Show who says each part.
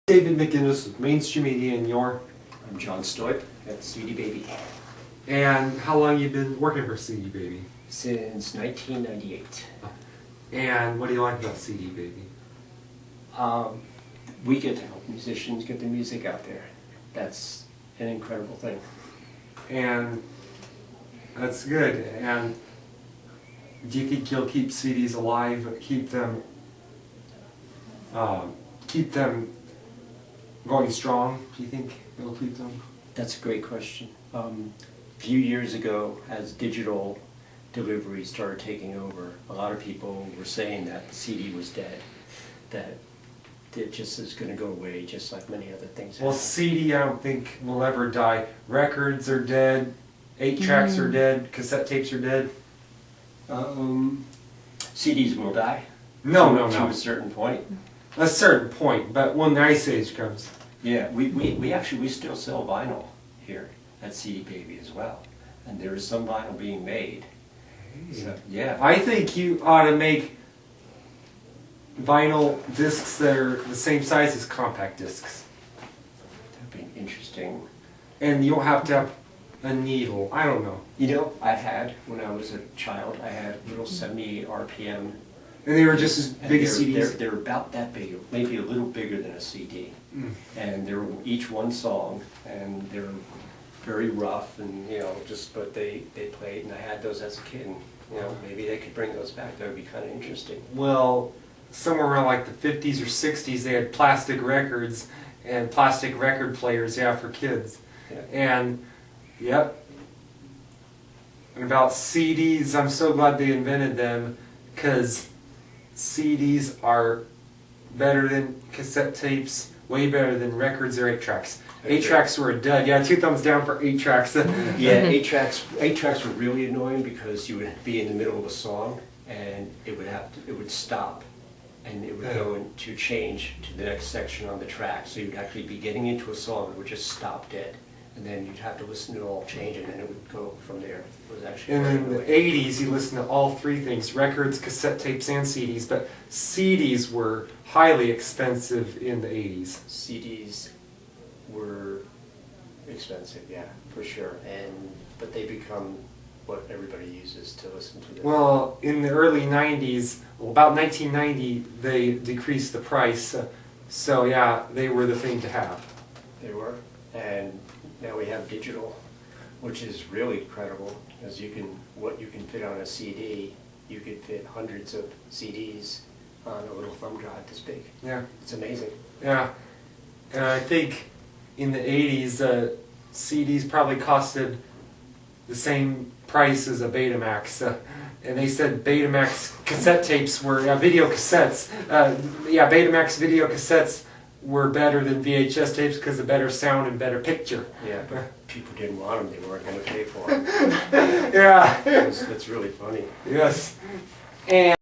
Speaker 1: David McInnes with Mainstream Media, and you're?
Speaker 2: I'm John Stoip at CD Baby.
Speaker 1: And how long you been working for CD Baby?
Speaker 2: Since 1998.
Speaker 1: And what do you like about CD Baby?
Speaker 2: We get to help musicians get their music out there. That's an incredible thing.
Speaker 1: And that's good. And do you think you'll keep CDs alive, keep them going strong? Do you think it'll keep them?
Speaker 2: That's a great question. A few years ago, as digital delivery started taking over, a lot of people were saying that the CD was dead, that it just is going to go away, just like many other things.
Speaker 1: Well, CD I don't think will ever die. Records are dead, 8-tracks are dead, cassette tapes are dead.
Speaker 2: CDs will die.
Speaker 1: No.
Speaker 2: To a certain point.
Speaker 1: A certain point, but when the Ice Age comes.
Speaker 2: Yeah, we still sell vinyl here at CD Baby as well, and there is some vinyl being made. So, yeah.
Speaker 1: I think you ought to make vinyl discs that are the same size as compact discs.
Speaker 2: That'd be interesting.
Speaker 1: And you don't have to have a needle. I don't know.
Speaker 2: You know, when I was a child, I had little 78 RPM.
Speaker 1: And they were just as big as CDs?
Speaker 2: They're about that big, maybe a little bigger than a CD. And they were each one song, and they were very rough, and but they played, and I had those as a kid, and maybe they could bring those back. That would be kind of interesting.
Speaker 1: Well, somewhere around like the 50s or 60s, they had plastic records and plastic record players, for kids.
Speaker 2: Yeah.
Speaker 1: And, yep. And about CDs, I'm so glad they invented them, because CDs are better than cassette tapes, way better than records or 8-tracks. 8-tracks were a dud. Yeah, 2 thumbs down for 8-tracks.
Speaker 2: Yeah, 8-tracks were really annoying because you would be in the middle of a song and it would stop, and it would go into change to the next section on the track. So you'd actually be getting into a song and it would just stop dead. And then you'd have to listen to it all change, and then it would go from there. It was actually
Speaker 1: and in the 80s, you listened to all 3 things, records, cassette tapes, and CDs, but CDs were highly expensive in the 80s.
Speaker 2: CDs were expensive, yeah, for sure, but they become what everybody uses to listen to them.
Speaker 1: Well, in the early 90s, about 1990, they decreased the price, so yeah, they were the thing to have.
Speaker 2: They were, and now we have digital, which is really incredible, because what you can fit on a CD, you could fit hundreds of CDs on a little thumb drive this big.
Speaker 1: Yeah.
Speaker 2: It's amazing.
Speaker 1: Yeah. And I think in the 80s, CDs probably costed the same price as a Betamax. And they said Betamax cassette tapes were, video cassettes, Betamax video cassettes were better than VHS tapes because of better sound and better picture.
Speaker 2: Yeah, but people didn't want them. They weren't going to pay for them.
Speaker 1: Yeah.
Speaker 2: That's really funny.
Speaker 1: Yes. And